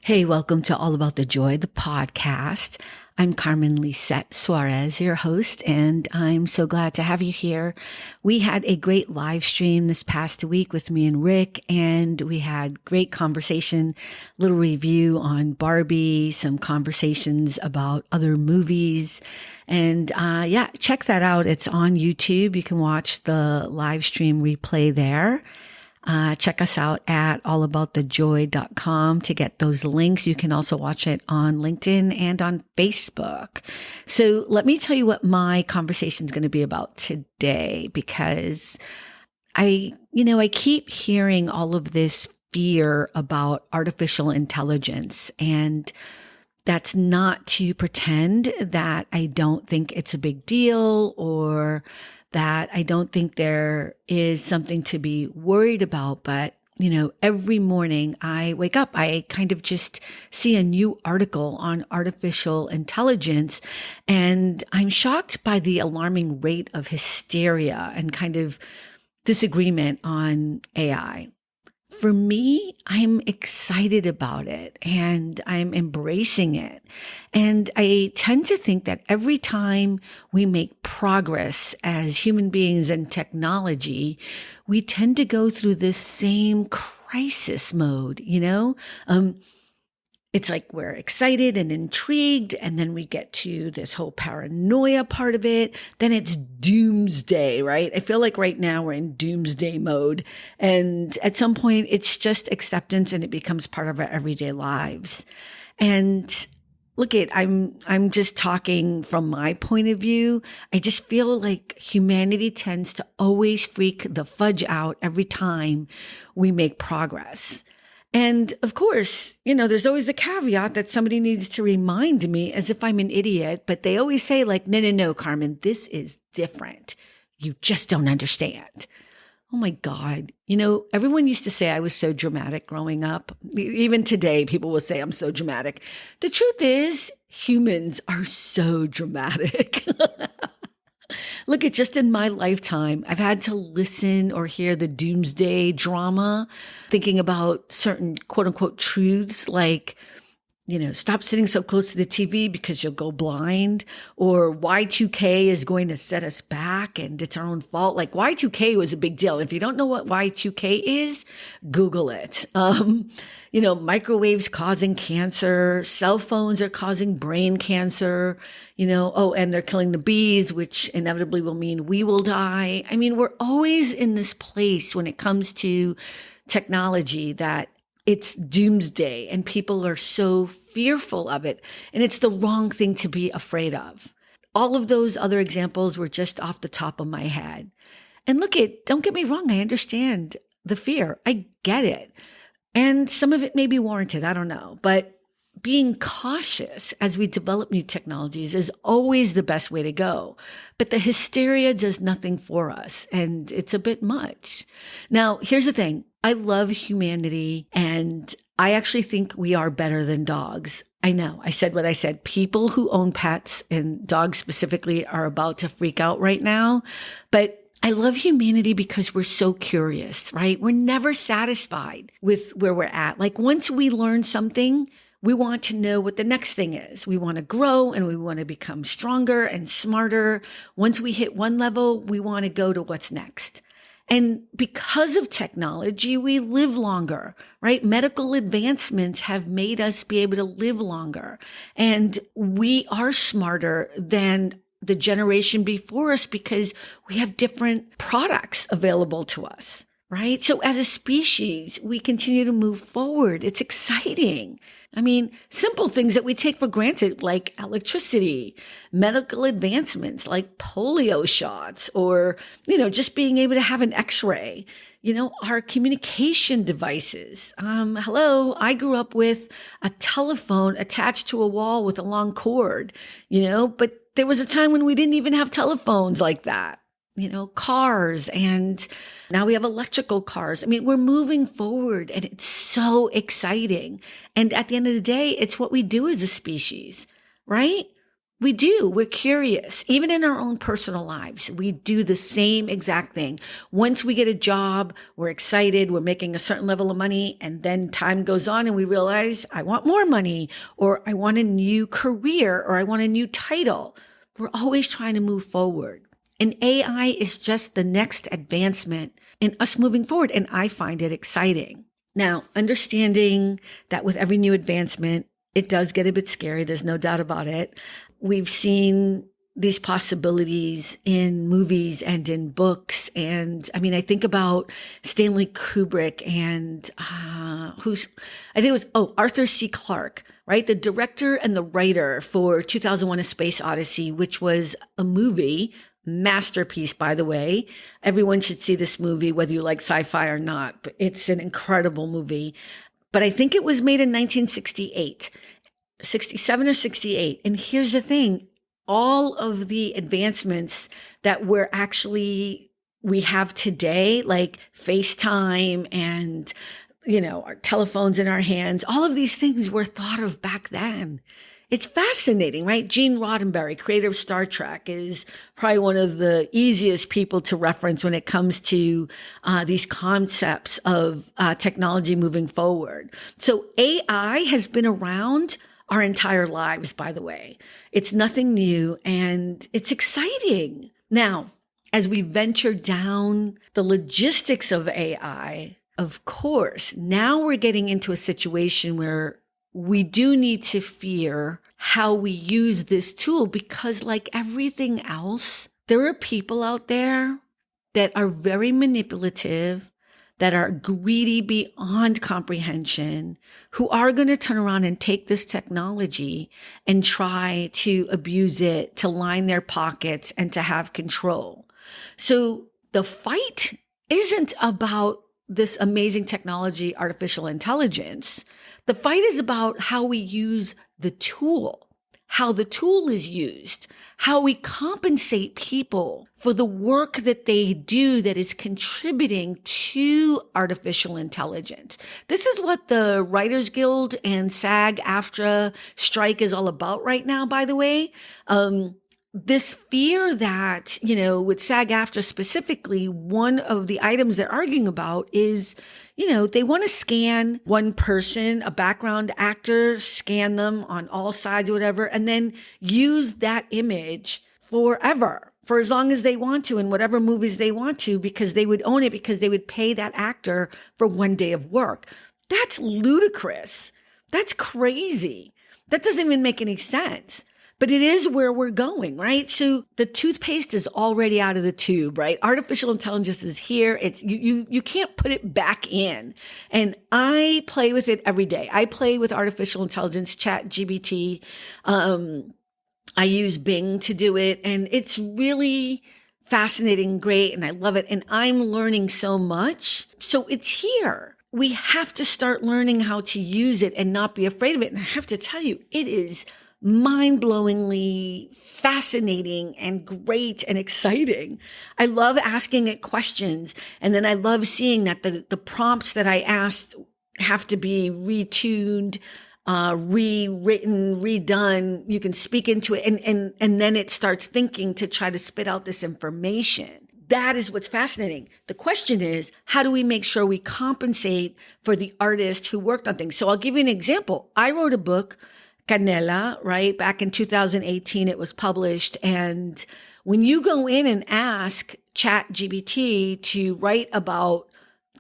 Hey, welcome to All About the Joy, the podcast. I'm Carmen Lisette Suarez, your host, and I'm so glad to have you here. We had a great live stream this past week with me and Rick, and we had great conversation, little review on Barbie, some conversations about other movies. And check that out. It's on YouTube. You can watch the live stream replay there. Check us out at allaboutthejoy.com to get those links. You can also watch it on LinkedIn and on Facebook. So let me tell you what my conversation is going to be about today, because I keep hearing all of this fear about artificial intelligence, and that's not to pretend that I don't think it's a big deal or that I don't think there is something to be worried about. But, every morning I wake up, I kind of just see a new article on artificial intelligence, and I'm shocked by the alarming rate of hysteria and kind of disagreement on AI. For me, I'm excited about it and I'm embracing it. And I tend to think that every time we make progress as human beings in technology, we tend to go through this same crisis mode, It's like we're excited and intrigued, and then we get to this whole paranoia part of it. Then it's doomsday, right? I feel like right now we're in doomsday mode. And at some point, it's just acceptance and it becomes part of our everyday lives. And I'm just talking from my point of view. I just feel like humanity tends to always freak the fudge out every time we make progress. And of course, there's always the caveat that somebody needs to remind me as if I'm an idiot, but they always say no, Carmen, this is different. You just don't understand. Oh my God. Everyone used to say I was so dramatic growing up. Even today, people will say I'm so dramatic. The truth is, humans are so dramatic. Just in my lifetime, I've had to listen or hear the doomsday drama, thinking about certain quote unquote truths like, stop sitting so close to the TV because you'll go blind, or Y2K is going to set us back and it's our own fault. Like Y2K was a big deal. If you don't know what Y2K is, Google it. Microwaves causing cancer, cell phones are causing brain cancer, and they're killing the bees, which inevitably will mean we will die. I mean, we're always in this place when it comes to technology that it's doomsday and people are so fearful of it. And it's the wrong thing to be afraid of. All of those other examples were just off the top of my head. And don't get me wrong. I understand the fear. I get it. And some of it may be warranted. I don't know. But being cautious as we develop new technologies is always the best way to go. But the hysteria does nothing for us, and it's a bit much. Now, here's the thing. I love humanity, and I actually think we are better than dogs. I know, I said what I said. People who own pets, and dogs specifically, are about to freak out right now. But I love humanity because we're so curious, right? We're never satisfied with where we're at. Like once we learn something, we want to know what the next thing is. We want to grow and we want to become stronger and smarter. Once we hit one level, we want to go to what's next. And because of technology, we live longer, right? Medical advancements have made us be able to live longer. And we are smarter than the generation before us because we have different products available to us, right? So as a species, we continue to move forward. It's exciting. I mean, simple things that we take for granted, like electricity, medical advancements like polio shots, or, just being able to have an x-ray, our communication devices. I grew up with a telephone attached to a wall with a long cord, but there was a time when we didn't even have telephones like that. Cars, and now we have electrical cars. I mean, we're moving forward and it's so exciting. And at the end of the day, it's what we do as a species, right? We do. We're curious. Even in our own personal lives, we do the same exact thing. Once we get a job, we're excited, we're making a certain level of money, and then time goes on and we realize, I want more money, or I want a new career, or I want a new title. We're always trying to move forward. And AI is just the next advancement in us moving forward, and I find it exciting. Now, understanding that with every new advancement, it does get a bit scary. There's no doubt about it. We've seen these possibilities in movies and in books. And I mean, I think about Stanley Kubrick and Arthur C. Clarke, right? The director and the writer for 2001: A Space Odyssey, which was a movie, masterpiece, by the way. Everyone should see this movie, whether you like sci-fi or not, but it's an incredible movie. But I think it was made in 1968. 67 or 68. And here's the thing, all of the advancements that we have today, like FaceTime and, our telephones in our hands, all of these things were thought of back then. It's fascinating, right? Gene Roddenberry, creator of Star Trek, is probably one of the easiest people to reference when it comes to these concepts of technology moving forward. So AI has been around our entire lives, by the way. It's nothing new and it's exciting. Now, as we venture down the logistics of AI, of course, now we're getting into a situation where we do need to fear how we use this tool, because like everything else, there are people out there that are very manipulative, that are greedy beyond comprehension, who are going to turn around and take this technology and try to abuse it, to line their pockets and to have control. So the fight isn't about this amazing technology, artificial intelligence. The fight is about how we use the tool, how the tool is used, how we compensate people for the work that they do that is contributing to artificial intelligence. This is what the Writers Guild and SAG-AFTRA strike is all about right now, by the way. This fear that, with SAG-AFTRA specifically, one of the items they're arguing about is, they want to scan one person, a background actor, scan them on all sides or whatever, and then use that image forever, for as long as they want to, in whatever movies they want to, because they would own it, because they would pay that actor for one day of work. That's ludicrous. That's crazy. That doesn't even make any sense. But it is where we're going, right? So the toothpaste is already out of the tube, right? Artificial intelligence is here. It's you can't put it back in. And I play with it every day. I play with artificial intelligence, ChatGPT. I use Bing to do it, and it's really fascinating, great, and I love it. And I'm learning so much. So it's here. We have to start learning how to use it and not be afraid of it. And I have to tell you, it is mind-blowingly fascinating and great and exciting. I love asking it questions. And then I love seeing that the prompts that I asked have to be retuned, rewritten, redone. You can speak into it and then it starts thinking to try to spit out this information. That is what's fascinating. The question is, how do we make sure we compensate for the artist who worked on things? So I'll give you an example. I wrote a book, Canela, right? Back in 2018, it was published. And when you go in and ask ChatGPT to write about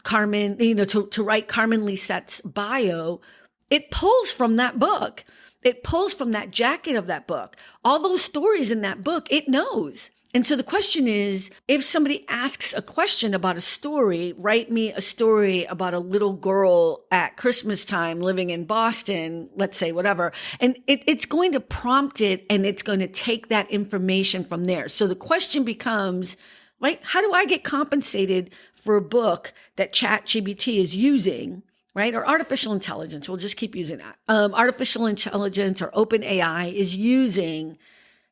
Carmen, to write Carmen Lisette's bio, it pulls from that book. It pulls from that jacket of that book. All those stories in that book, it knows. And so the question is, if somebody asks a question about a story, write me a story about a little girl at Christmas time living in Boston, let's say, whatever. And it's going to prompt it and it's going to take that information from there. So the question becomes, right, how do I get compensated for a book that ChatGPT is using, right? Or artificial intelligence, we'll just keep using that. Artificial intelligence or OpenAI is using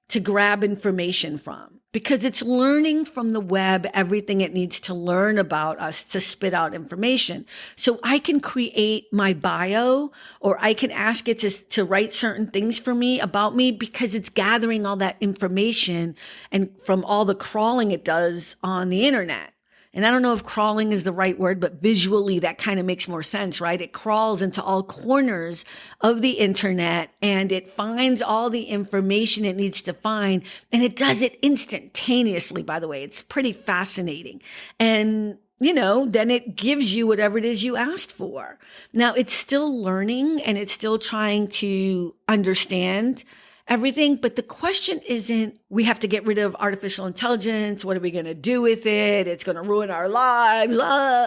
to grab information from, because it's learning from the web everything it needs to learn about us to spit out information. So I can create my bio, or I can ask it to write certain things for me about me, because it's gathering all that information and from all the crawling it does on the internet. And I don't know if crawling is the right word, but visually that kind of makes more sense, right? It crawls into all corners of the internet and it finds all the information it needs to find. And it does it instantaneously, by the way. It's pretty fascinating. And then it gives you whatever it is you asked for. Now, it's still learning and it's still trying to understand everything. But the question isn't, we have to get rid of artificial intelligence. What are we going to do with it? It's going to ruin our lives.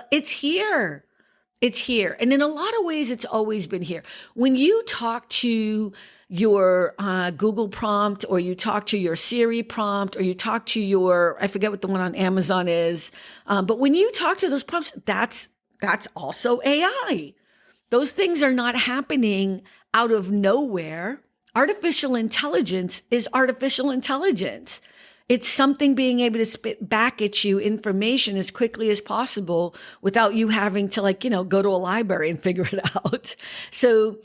It's here. It's here. And in a lot of ways, it's always been here. When you talk to your Google prompt, or you talk to your Siri prompt, or you talk to your, I forget what the one on Amazon is. But when you talk to those prompts, that's also AI. Those things are not happening out of nowhere. Artificial intelligence is artificial intelligence. It's something being able to spit back at you information as quickly as possible without you having to go to a library and figure it out. So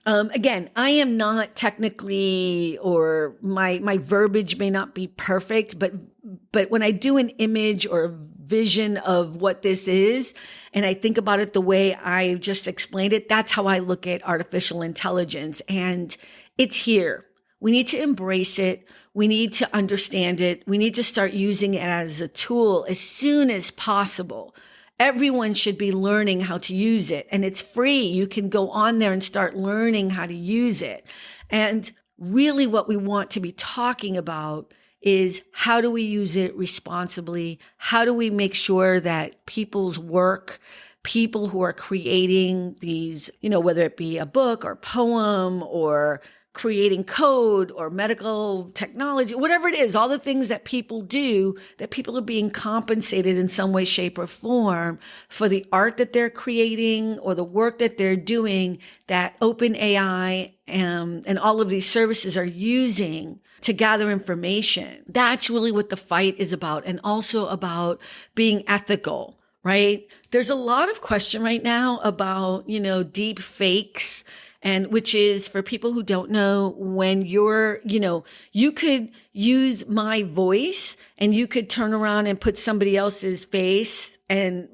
again, I am not technically, or my verbiage may not be perfect, but when I do an image or vision of what this is, and I think about it the way I just explained it, that's how I look at artificial intelligence. And it's here. We need to embrace it. We need to understand it. We need to start using it as a tool as soon as possible. Everyone should be learning how to use it, and it's free. You can go on there and start learning how to use it. And really what we want to be talking about is, how do we use it responsibly? How do we make sure that people's work, people who are creating these, whether it be a book or poem or creating code or medical technology, whatever it is, all the things that people do, that people are being compensated in some way, shape, or form for the art that they're creating or the work that they're doing, that OpenAI and all of these services are using to gather information. That's really what the fight is about, and also about being ethical, right? There's a lot of question right now about, deep fakes. And which is, for people who don't know, when you're, you could use my voice and you could turn around and put somebody else's face and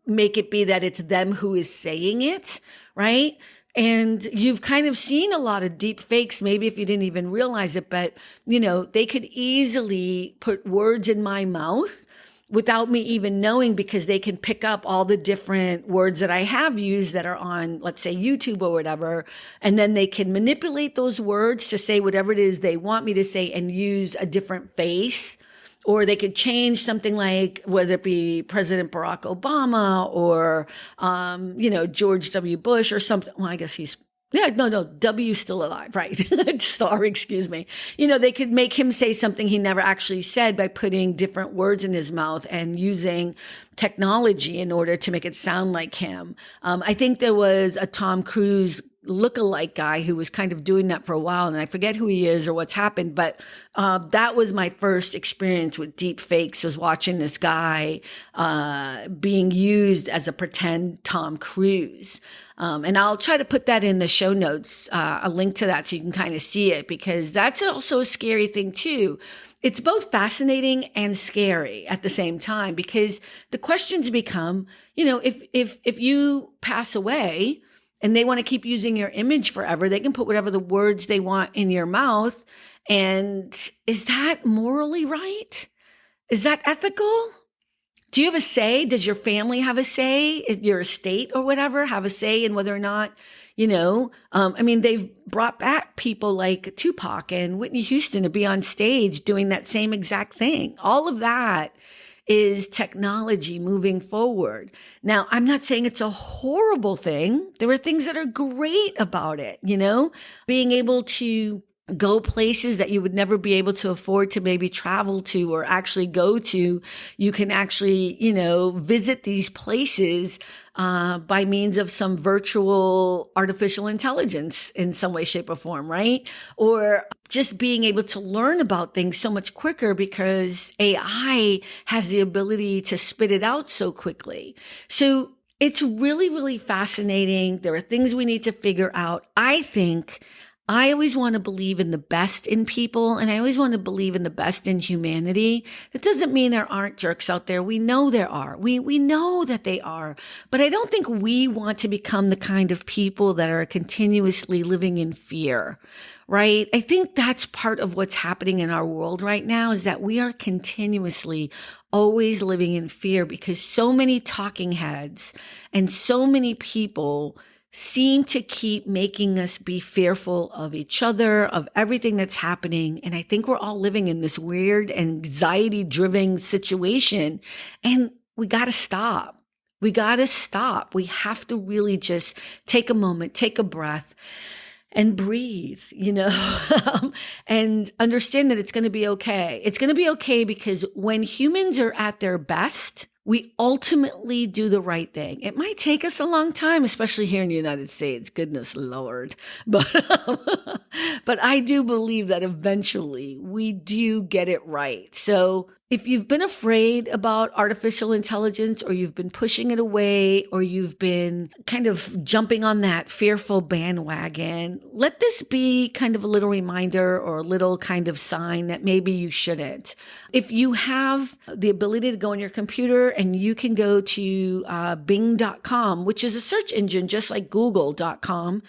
make it be that it's them who is saying it, right? And you've kind of seen a lot of deep fakes, maybe if you didn't even realize it, but, they could easily put words in my mouth without me even knowing, because they can pick up all the different words that I have used that are on, let's say, YouTube or whatever. And then they can manipulate those words to say whatever it is they want me to say and use a different face. Or they could change something like, whether it be President Barack Obama or, George W. Bush or something. Well, I guess he's, W's still alive, right? Sorry, excuse me. They could make him say something he never actually said by putting different words in his mouth and using technology in order to make it sound like him. I think there was a Tom Cruise lookalike guy who was kind of doing that for a while, and I forget who he is or what's happened, but that was my first experience with deep fakes, was watching this guy being used as a pretend Tom Cruise. And I'll try to put that in the show notes, a link to that so you can kind of see it, because that's also a scary thing too. It's both fascinating and scary at the same time, because the questions become, if you pass away and they want to keep using your image forever, they can put whatever the words they want in your mouth. And is that morally right? Is that ethical? Do you have a say? Does your family have a say? Your estate or whatever have a say in whether or not, they've brought back people like Tupac and Whitney Houston to be on stage doing that same exact thing. All of that is technology moving forward. Now, I'm not saying it's a horrible thing. There are things that are great about it, being able to go places that you would never be able to afford to maybe travel to or actually go to. You can actually, visit these places by means of some virtual artificial intelligence in some way, shape, or form, right? Or just being able to learn about things so much quicker because AI has the ability to spit it out so quickly. So it's really, really fascinating. There are things we need to figure out. I always want to believe in the best in people, and I always want to believe in the best in humanity. That doesn't mean there aren't jerks out there. We know there are. We know that they are. But I don't think we want to become the kind of people that are continuously living in fear, right? I think that's part of what's happening in our world right now is that we are continuously always living in fear because so many talking heads and so many people seem to keep making us be fearful of each other, of everything that's happening. And I think we're all living in this weird anxiety-driven situation. And we got to stop. We got to stop. We have to really just take a moment, take a breath, and breathe, and understand that it's going to be okay. It's going to be okay because when humans are at their best, we ultimately do the right thing. It might take us a long time, especially here in the United States. Goodness Lord. But I do believe that eventually we do get it right. So if you've been afraid about artificial intelligence or you've been pushing it away or you've been kind of jumping on that fearful bandwagon, let this be kind of a little reminder or a little kind of sign that maybe you shouldn't. If you have the ability to go on your computer and you can go to Bing.com, which is a search engine just like Google.com,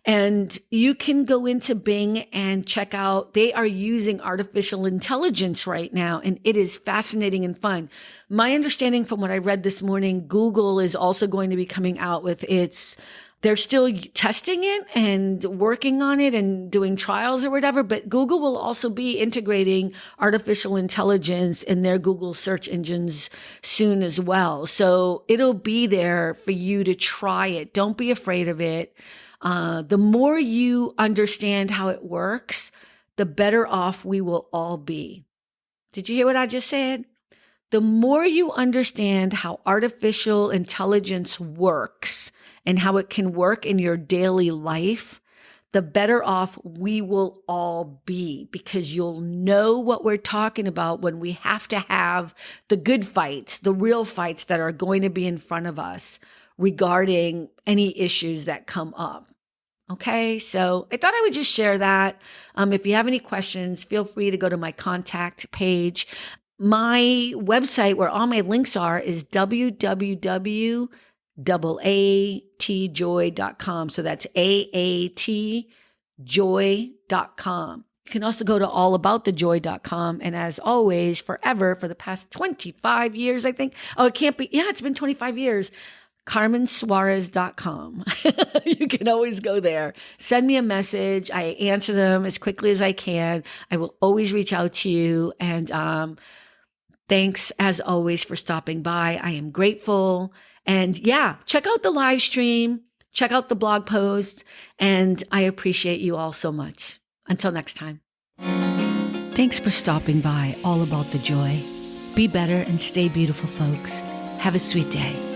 and you can go into Bing and check out, they are using artificial intelligence right now, and it is fascinating and fun. My understanding from what I read this morning, Google is also going to be coming out with they're still testing it and working on it and doing trials or whatever, but Google will also be integrating artificial intelligence in their Google search engines soon as well. So it'll be there for you to try it. Don't be afraid of it. The more you understand how it works, the better off we will all be. Did you hear what I just said? The more you understand how artificial intelligence works and how it can work in your daily life, the better off we will all be because you'll know what we're talking about when we have to have the good fights, the real fights that are going to be in front of us regarding any issues that come up. Okay, so I thought I would just share that. If you have any questions, feel free to go to my contact page. My website where all my links are is www.aatjoy.com. So that's aatjoy.com. You can also go to allaboutthejoy.com. And as always, forever, for the past 25 years, I think. Oh, it can't be. Yeah, it's been 25 years. CarmenSuarez.com. You can always go there. Send me a message. I answer them as quickly as I can. I will always reach out to you. And thanks, as always, for stopping by. I am grateful. And yeah, check out the live stream. Check out the blog post. And I appreciate you all so much. Until next time. Thanks for stopping by All About the Joy. Be better and stay beautiful, folks. Have a sweet day.